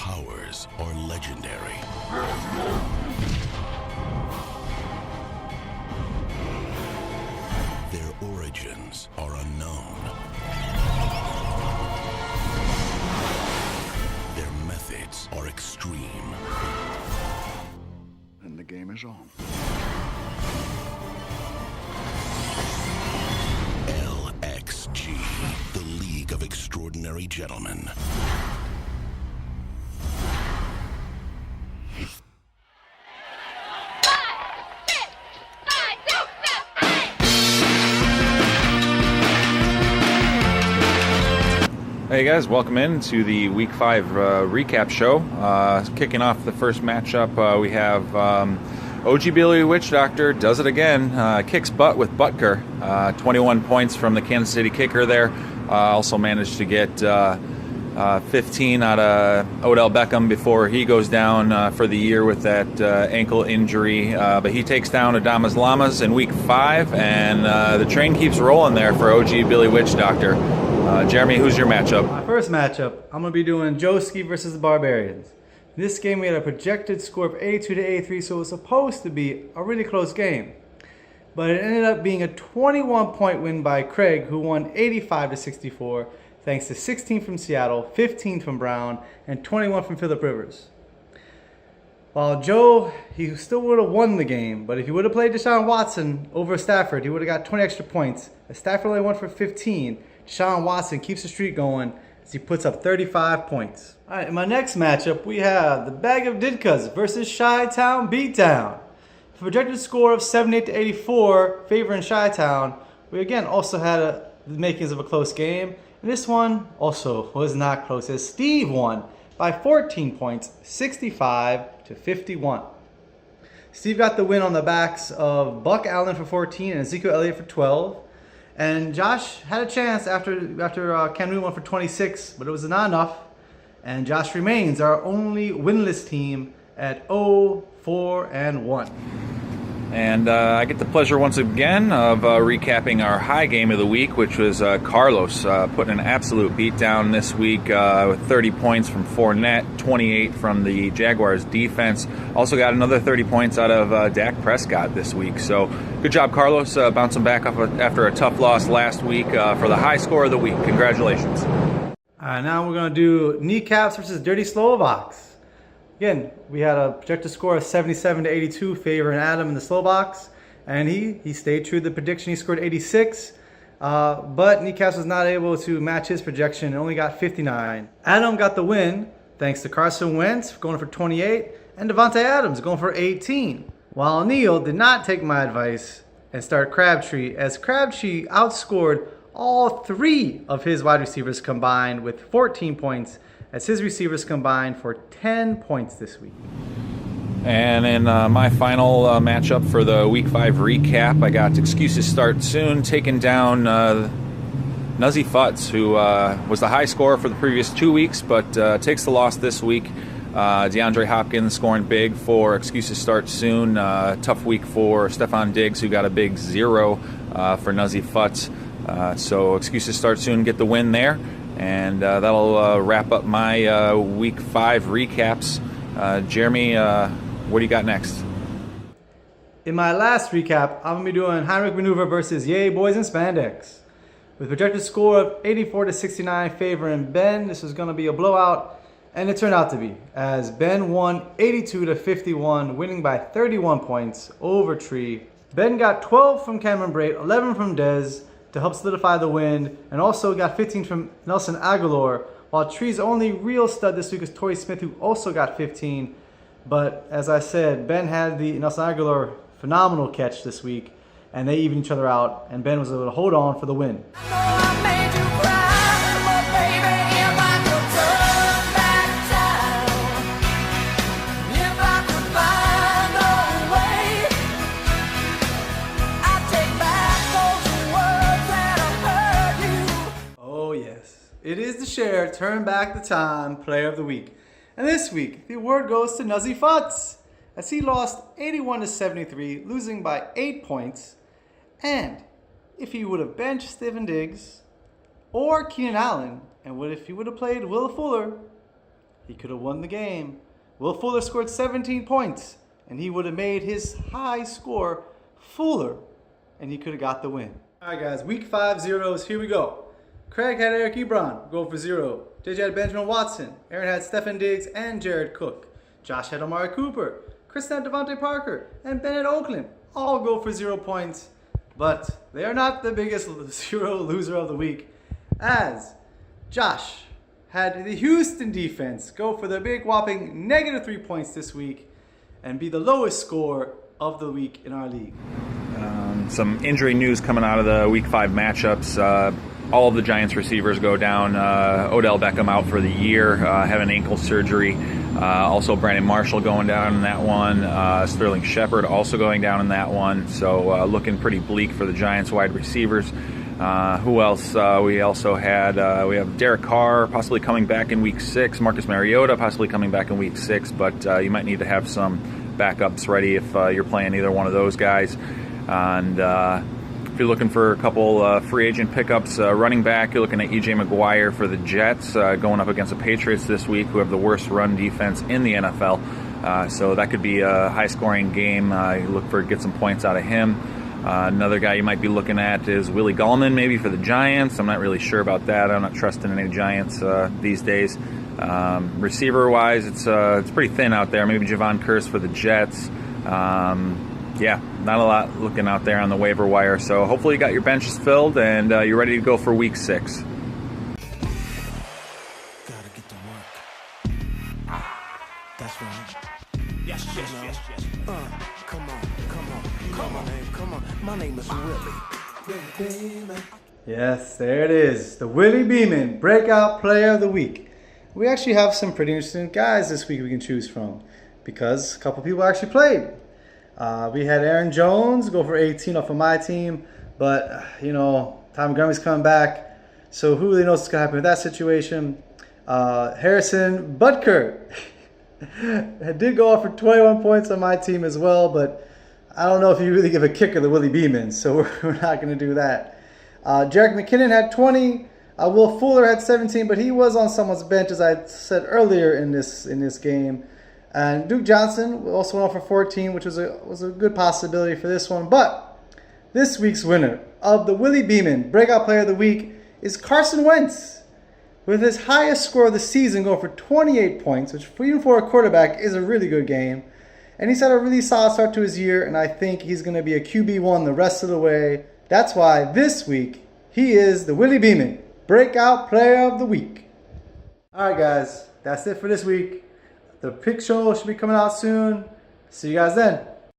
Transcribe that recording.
powers are legendary. Their origins are unknown. Their methods are extreme. And the game is on. LXG, the League of Extraordinary Gentlemen. Hey guys, welcome in to the Week 5 recap show. Kicking off the first matchup, we have OG Billy Witch Doctor does it again, kicks butt with Butker. 21 points from the Kansas City kicker there. Also managed to get 15 out of Odell Beckham before he goes down for the year with that ankle injury. But he takes down Adamas Lamas in Week 5, and the train keeps rolling there for OG Billy Witch Doctor. Jeremy, who's your matchup? My first matchup, I'm going to be doing Joski versus the Barbarians. In this game, we had a projected score of 82 to 83, so it was supposed to be a really close game. But it ended up being a 21-point win by Craig, who won 85 to 64, thanks to 16 from Seattle, 15 from Brown, and 21 from Phillip Rivers. While Joe, he still would have won the game, but if he would have played Deshaun Watson over Stafford, he would have got 20 extra points. As Stafford only won for 15, Deshaun Watson keeps the streak going as he puts up 35 points. All right, in my next matchup, we have the Bag of Didkas versus Chi-Town Beatdown. For a projected score of 78 to 84, favoring Chi-Town, we again also had the makings of a close game. And this one also was not close, as Steve won by 14 points, 65 to 51. Steve got the win on the backs of Buck Allen for 14 and Ezekiel Elliott for 12. And Josh had a chance after Cam Newton won for 26, but it was not enough. And Josh remains our only winless team at 0-4-1. And I get the pleasure once again of recapping our high game of the week, which was Carlos putting an absolute beatdown this week with 30 points from Fournette, 28 from the Jaguars defense. Also got another 30 points out of Dak Prescott this week. So good job, Carlos, bouncing back up after a tough loss last week for the high score of the week. Congratulations. All right, now we're going to do Kneecaps versus Dirty Slovaks. Again, we had a projected score of 77 to 82 favoring Adam in the slow box, and he stayed true to the prediction. He scored 86, but Kneecaps was not able to match his projection and only got 59. Adam got the win thanks to Carson Wentz going for 28 and Devontae Adams going for 18. While Neil did not take my advice and start Crabtree, as Crabtree outscored all 3 of his wide receivers combined with 14 points, as his receivers combined for 10 points this week. And in my final matchup for the Week 5 recap, I got Excuses Start Soon, taking down Nuzzy Futz, who was the high scorer for the previous 2 weeks, but takes the loss this week. DeAndre Hopkins scoring big for Excuses Start Soon. Tough week for Stephon Diggs, who got a big 0 for Nuzzy Futz. So Excuses Start Soon, get the win there. And that'll wrap up my Week 5 recaps. Jeremy, what do you got next? In my last recap, I'm going to be doing Heinrich Maneuver versus Yay Boys in Spandex. With a projected score of 84 to 69 favoring Ben, this was going to be a blowout, and it turned out to be, as Ben won 82 to 51, winning by 31 points over Tree. Ben got 12 from Cameron Brate, 11 from Dez, to help solidify the win, and also got 15 from Nelson Aguilar, while Tree's only real stud this week is Torrey Smith, who also got 15. But as I said, Ben had the Nelson Aguilar phenomenal catch this week, and they evened each other out, and Ben was able to hold on for the win. It is the Share Turn Back the Time Player of the Week. And this week, the award goes to Nuzzy Futz, as he lost 81 to 73, losing by 8 points. And if he would have benched Stephen Diggs or Keenan Allen, and if he would have played Will Fuller, he could have won the game. Will Fuller scored 17 points, and he would have made his high score fuller, and he could have got the win. All right, guys, week 5 zeros. Here we go. Craig had Eric Ebron go for 0. JJ had Benjamin Watson. Aaron had Stefan Diggs and Jared Cook. Josh had Amari Cooper. Chris had Devontae Parker. And Ben had Oakland. All go for 0 points. But they are not the biggest zero loser of the week, as Josh had the Houston defense go for the big whopping -3 points this week and be the lowest score of the week in our league. Some injury news coming out of the Week 5 matchups. All of the Giants receivers go down. Odell Beckham out for the year, having ankle surgery. Also Brandon Marshall going down in that one. Sterling Shepard also going down in that one. So looking pretty bleak for the Giants wide receivers. Who else? We also had, we have Derek Carr possibly coming back in Week 6. Marcus Mariota possibly coming back in Week 6. But you might need to have some backups ready if you're playing either one of those guys. And if you're looking for a couple free agent pickups, running back, you're looking at E.J. McGuire for the Jets, going up against the Patriots this week, who have the worst run defense in the NFL. So that could be a high-scoring game. You look for get some points out of him. Another guy you might be looking at is Willie Gallman, maybe for the Giants. I'm not really sure about that. I'm not trusting any Giants these days. Receiver-wise, it's pretty thin out there. Maybe Javon Curse for the Jets. Yeah, not a lot looking out there on the waiver wire. So hopefully you got your benches filled and you're ready to go for Week 6. Gotta get to work. That's right. Yes. Come on. My name is Willie. Yes, there it is. The Willie Beeman Breakout Player of the Week. We actually have some pretty interesting guys this week we can choose from because a couple people actually played. We had Aaron Jones go for 18 off of my team, but, Tom Montgomery's coming back, so who really knows what's going to happen with that situation. Harrison Butker did go off for 21 points on my team as well, but I don't know if you really give a kicker to Willie Beeman, so we're not going to do that. Jerick McKinnon had 20. Will Fuller had 17, but he was on someone's bench, as I said earlier in this game. And Duke Johnson also went off for 14, which was a good possibility for this one. But this week's winner of the Willie Beeman Breakout Player of the Week is Carson Wentz, with his highest score of the season going for 28 points, which even for a quarterback is a really good game. And he's had a really solid start to his year, and I think he's going to be a QB1 the rest of the way. That's why this week he is the Willie Beeman Breakout Player of the Week. All right, guys, that's it for this week. The pick show should be coming out soon. See you guys then.